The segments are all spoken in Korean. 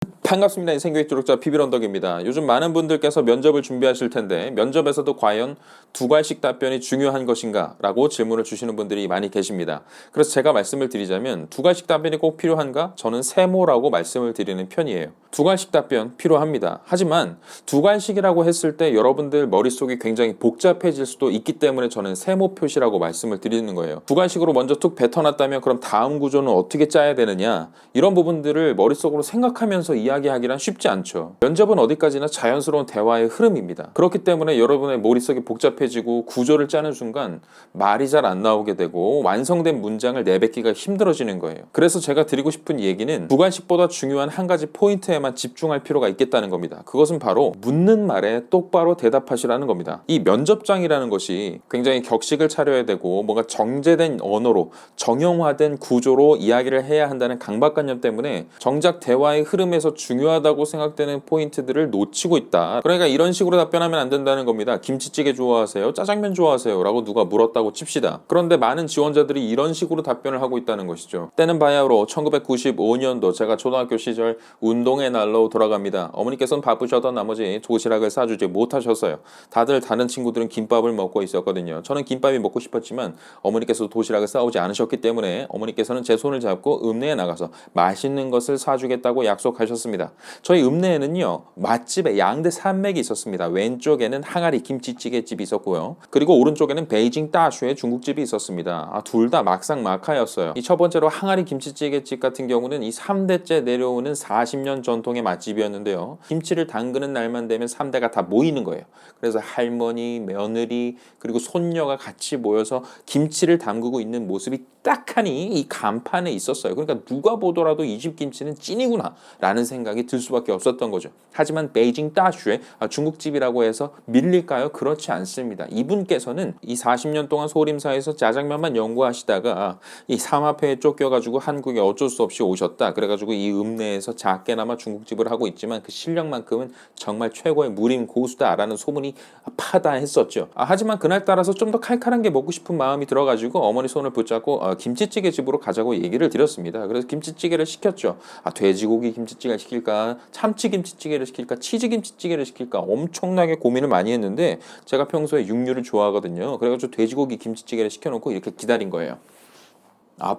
반갑습니다. 인생교육 조력자 피비런덕입니다. 요즘 많은 분들께서 면접을 준비하실 텐데 면접에서도 과연 두괄식 답변이 중요한 것인가? 라고 질문을 주시는 분들이 많이 계십니다. 그래서 제가 말씀을 드리자면 두괄식 답변이 꼭 필요한가? 저는 세모라고 말씀을 드리는 편이에요. 두괄식 답변 필요합니다. 하지만 두괄식이라고 했을 때 여러분들 머릿속이 굉장히 복잡해질 수도 있기 때문에 저는 세모 표시라고 말씀을 드리는 거예요. 두괄식으로 먼저 툭 뱉어놨다면 그럼 다음 구조는 어떻게 짜야 되느냐? 이런 부분들을 머릿속으로 생각하면서 이야기하기란 쉽지 않죠. 면접은 어디까지나 자연스러운 대화의 흐름입니다. 그렇기 때문에 여러분의 머릿속이 복잡해지고 구조를 짜는 순간 말이 잘 안 나오게 되고 완성된 문장을 내뱉기가 힘들어지는 거예요. 그래서 제가 드리고 싶은 얘기는 두괄식보다 중요한 한 가지 포인트에만 집중할 필요가 있겠다는 겁니다. 그것은 바로 묻는 말에 똑바로 대답하시라는 겁니다. 이 면접장이라는 것이 굉장히 격식을 차려야 되고 뭔가 정제된 언어로 정형화된 구조로 이야기를 해야 한다는 강박관념 때문에 정작 대화의 흐름에서 중요하다고 생각되는 포인트들을 놓치고 있다. 그러니까 이런 식으로 답변하면 안 된다는 겁니다. 김치찌개 좋아하세요? 짜장면 좋아하세요? 라고 누가 물었다고 칩시다. 그런데 많은 지원자들이 이런 식으로 답변을 하고 있다는 것이죠. 때는 바야흐로 1995년도 제가 초등학교 시절 운동의 날로 돌아갑니다. 어머니께서는 바쁘셨던 나머지 도시락을 싸주지 못하셨어요. 다들 다른 친구들은 김밥을 먹고 있었거든요. 저는 김밥이 먹고 싶었지만 어머니께서 도시락을 싸오지 않으셨기 때문에 어머니께서는 제 손을 잡고 읍내에 나가서 맛있는 것을 사주겠다고 약속하셨습니다. 저희 읍내에는요 맛집에 양대 산맥이 있었습니다. 왼쪽에는 항아리 김치찌개집이 있었고요. 그리고 오른쪽에는 베이징 따슈의 중국집이 있었습니다. 둘 다 막상막하였어요. 이 첫 번째로 항아리 김치찌개집 같은 경우는 이 3대째 내려오는 40년 전통의 맛집이었는데요. 김치를 담그는 날만 되면 3대가 다 모이는 거예요. 그래서 할머니, 며느리, 그리고 손녀가 같이 모여서 김치를 담그고 있는 모습이 딱하니 이 간판에 있었어요. 그러니까 누가 보더라도 이 집 김치는 찐이구나 라는 생각이 들 수밖에 없었던 거죠. 하지만 베이징 따슈의 중국집이라고 해서 밀릴까요? 그렇지 않습니다. 이분께서는 이 40년 동안 소림사에서 짜장면만 연구하시다가 이 삼합회에 쫓겨가지고 한국에 어쩔 수 없이 오셨다. 그래가지고 이 읍내에서 작게나마 중국집을 하고 있지만 그 실력만큼은 정말 최고의 무림 고수다라는 소문이 파다했었죠. 하지만 그날따라서 좀 더 칼칼한 게 먹고 싶은 마음이 들어가지고 어머니 손을 붙잡고 김치찌개 집으로 가자고 얘기를 드렸습니다. 그래서 김치찌개를 시켰죠. 돼지고기 김치찌개를 시킬까, 참치 김치찌개를 시킬까, 치즈 김치찌개를 시킬까 엄청나게 고민을 많이 했는데 제가 평소에 육류를 좋아하거든요. 그래가지고 돼지고기 김치찌개를 시켜놓고 이렇게 기다린 거예요.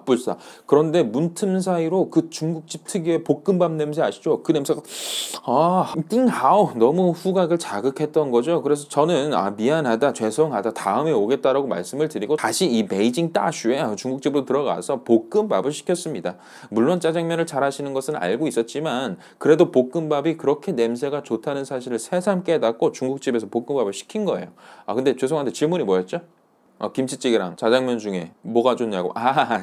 불싸. 그런데 문틈 사이로 그 중국집 특유의 볶음밥 냄새 아시죠? 그 냄새가 띵하오 너무 후각을 자극했던 거죠. 그래서 저는 미안하다 죄송하다 다음에 오겠다라고 말씀을 드리고 다시 이 베이징 따슈에 중국집으로 들어가서 볶음밥을 시켰습니다. 물론 짜장면을 잘 하시는 것은 알고 있었지만 그래도 볶음밥이 그렇게 냄새가 좋다는 사실을 새삼 깨닫고 중국집에서 볶음밥을 시킨 거예요. 근데 죄송한데 질문이 뭐였죠? 김치찌개랑 짜장면 중에 뭐가 좋냐고.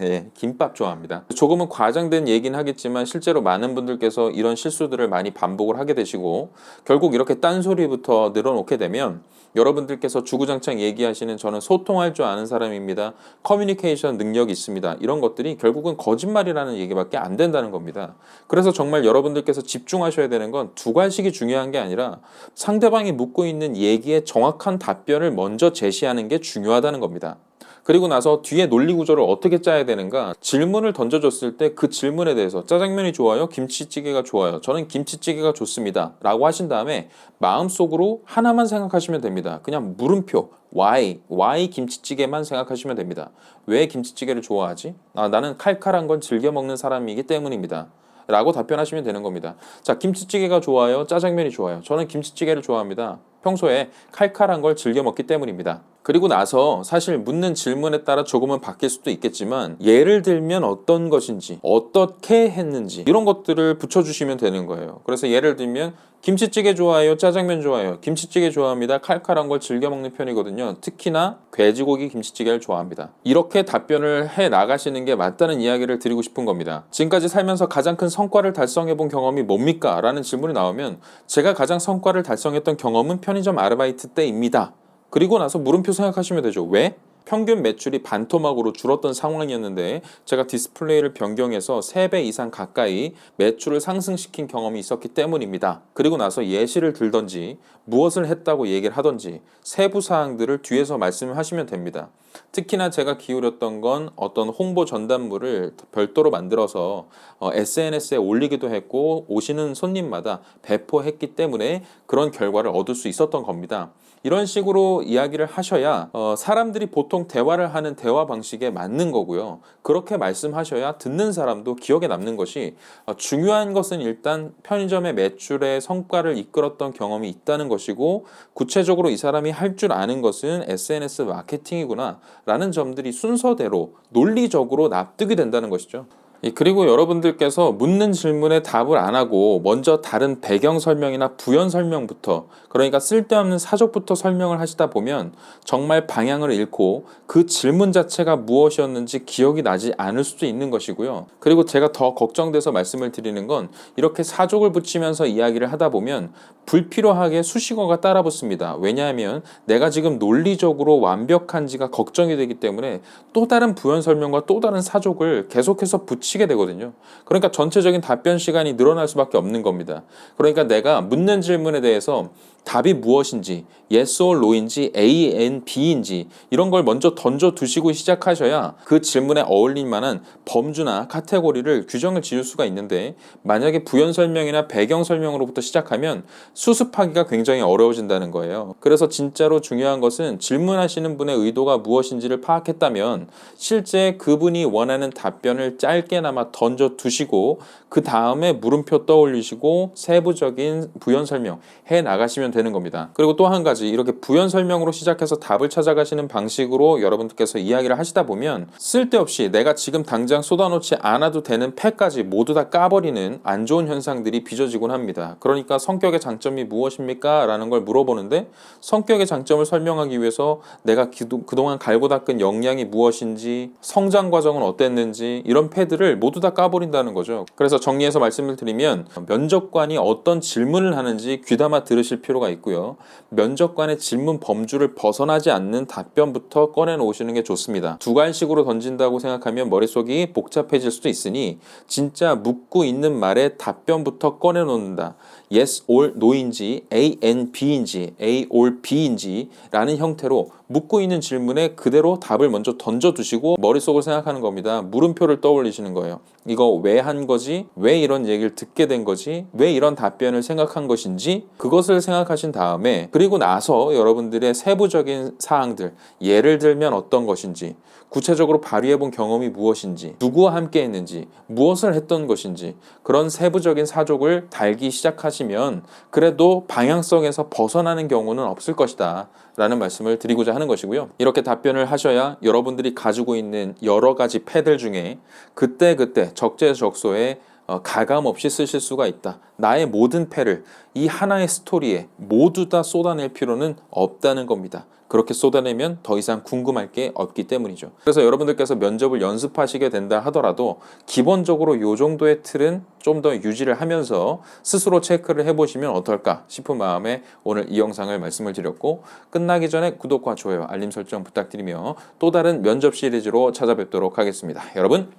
예, 김밥 좋아합니다. 조금은 과장된 얘기는 하겠지만 실제로 많은 분들께서 이런 실수들을 많이 반복을 하게 되시고 결국 이렇게 딴소리부터 늘어놓게 되면 여러분들께서 주구장창 얘기하시는 저는 소통할 줄 아는 사람입니다. 커뮤니케이션 능력이 있습니다. 이런 것들이 결국은 거짓말이라는 얘기밖에 안 된다는 겁니다. 그래서 정말 여러분들께서 집중하셔야 되는 건 두괄식이 중요한 게 아니라 상대방이 묻고 있는 얘기에 정확한 답변을 먼저 제시하는 게 중요하다는 겁니다. 그리고 나서 뒤에 논리 구조를 어떻게 짜야 되는가 질문을 던져줬을 때 그 질문에 대해서 짜장면이 좋아요? 김치찌개가 좋아요? 저는 김치찌개가 좋습니다 라고 하신 다음에 마음속으로 하나만 생각하시면 됩니다. 그냥 물음표 why 김치찌개만 생각하시면 됩니다. 왜 김치찌개를 좋아하지? 나는 칼칼한 건 즐겨 먹는 사람이기 때문입니다 라고 답변하시면 되는 겁니다. 자, 김치찌개가 좋아요? 짜장면이 좋아요? 저는 김치찌개를 좋아합니다. 평소에 칼칼한 걸 즐겨 먹기 때문입니다. 그리고 나서 사실 묻는 질문에 따라 조금은 바뀔 수도 있겠지만 예를 들면 어떤 것인지 어떻게 했는지 이런 것들을 붙여주시면 되는 거예요. 그래서 예를 들면 김치찌개 좋아해요? 짜장면 좋아해요? 김치찌개 좋아합니다. 칼칼한 걸 즐겨 먹는 편이거든요. 특히나 돼지고기 김치찌개를 좋아합니다. 이렇게 답변을 해 나가시는 게 맞다는 이야기를 드리고 싶은 겁니다. 지금까지 살면서 가장 큰 성과를 달성해 본 경험이 뭡니까? 라는 질문이 나오면 제가 가장 성과를 달성했던 경험은 편의점 아르바이트 때입니다. 그리고 나서 물음표 생각하시면 되죠. 왜? 평균 매출이 반토막으로 줄었던 상황이었는데 제가 디스플레이를 변경해서 3배 이상 가까이 매출을 상승시킨 경험이 있었기 때문입니다. 그리고 나서 예시를 들던지 무엇을 했다고 얘기를 하던지 세부 사항들을 뒤에서 말씀하시면 됩니다. 특히나 제가 기울였던 건 어떤 홍보 전단물을 별도로 만들어서 SNS에 올리기도 했고 오시는 손님마다 배포했기 때문에 그런 결과를 얻을 수 있었던 겁니다. 이런 식으로 이야기를 하셔야 사람들이 보통 대화를 하는 대화 방식에 맞는 거고요. 그렇게 말씀하셔야 듣는 사람도 기억에 남는 것이 중요한 것은 일단 편의점의 매출의 성과를 이끌었던 경험이 있다는 것이고 구체적으로 이 사람이 할 줄 아는 것은 SNS 마케팅이구나 라는 점들이 순서대로 논리적으로 납득이 된다는 것이죠. 그리고 여러분들께서 묻는 질문에 답을 안 하고 먼저 다른 배경 설명이나 부연 설명부터, 그러니까 쓸데없는 사족부터 설명을 하시다 보면 정말 방향을 잃고 그 질문 자체가 무엇이었는지 기억이 나지 않을 수도 있는 것이고요. 그리고 제가 더 걱정돼서 말씀을 드리는 건 이렇게 사족을 붙이면서 이야기를 하다 보면 불필요하게 수식어가 따라 붙습니다. 왜냐하면 내가 지금 논리적으로 완벽한지가 걱정이 되기 때문에 또 다른 부연 설명과 또 다른 사족을 계속해서 붙이게 되거든요. 그러니까 전체적인 답변 시간이 늘어날 수밖에 없는 겁니다. 그러니까 내가 묻는 질문에 대해서 답이 무엇인지, yes or no인지, A and B인지 이런 걸 먼저 던져 두시고 시작하셔야 그 질문에 어울릴 만한 범주나 카테고리를 규정을 지을 수가 있는데, 만약에 부연 설명이나 배경 설명으로부터 시작하면 수습하기가 굉장히 어려워진다는 거예요. 그래서 진짜로 중요한 것은 질문하시는 분의 의도가 무엇인지를 파악했다면 실제 그분이 원하는 답변을 짧게나마 던져 두시고 그 다음에 물음표 떠올리시고 세부적인 부연 설명 해 나가시면 되는 겁니다. 그리고 또 한 가지, 이렇게 부연 설명으로 시작해서 답을 찾아가시는 방식으로 여러분들께서 이야기를 하시다 보면 쓸데없이 내가 지금 당장 쏟아놓지 않아도 되는 패까지 모두 다 까버리는 안 좋은 현상들이 빚어지곤 합니다. 그러니까 성격의 장점이 무엇입니까? 라는 걸 물어보는데 성격의 장점을 설명하기 위해서 내가 그동안 갈고 닦은 역량이 무엇인지, 성장 과정은 어땠는지 이런 패들을 모두 다 까버린다는 거죠. 그래서 정리해서 말씀을 드리면 면접관이 어떤 질문을 하는지 귀담아 들으실 필요가 있고요. 면접관의 질문 범주를 벗어나지 않는 답변부터 꺼내놓으시는 게 좋습니다. 두괄식으로 던진다고 생각하면 머릿속이 복잡해질 수도 있으니 진짜 묻고 있는 말에 답변부터 꺼내놓는다. yes or no인지 A and B인지 A or B인지 라는 형태로 묻고 있는 질문에 그대로 답을 먼저 던져두시고 머릿속을 생각하는 겁니다. 물음표를 떠올리시는 거예요. 이거 왜 한 거지? 왜 이런 얘기를 듣게 된 거지? 왜 이런 답변을 생각한 것인지 그것을 생각하신 다음에, 그리고 나서 여러분들의 세부적인 사항들, 예를 들면 어떤 것인지, 구체적으로 발휘해본 경험이 무엇인지, 누구와 함께 했는지, 무엇을 했던 것인지 그런 세부적인 사족을 달기 시작하시면 그래도 방향성에서 벗어나는 경우는 없을 것이다 라는 말씀을 드리고자 하는 것이고요. 이렇게 답변을 하셔야 여러분들이 가지고 있는 여러 가지 패들 중에 그때그때 적재적소에 가감 없이 쓰실 수가 있다. 나의 모든 패를 이 하나의 스토리에 모두 다 쏟아낼 필요는 없다는 겁니다. 그렇게 쏟아내면 더 이상 궁금할 게 없기 때문이죠. 그래서 여러분들께서 면접을 연습하시게 된다 하더라도 기본적으로 이 정도의 틀은 좀 더 유지를 하면서 스스로 체크를 해보시면 어떨까 싶은 마음에 오늘 이 영상을 말씀을 드렸고, 끝나기 전에 구독과 좋아요, 알림 설정 부탁드리며 또 다른 면접 시리즈로 찾아뵙도록 하겠습니다. 여러분,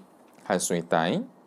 할 수 있다잉.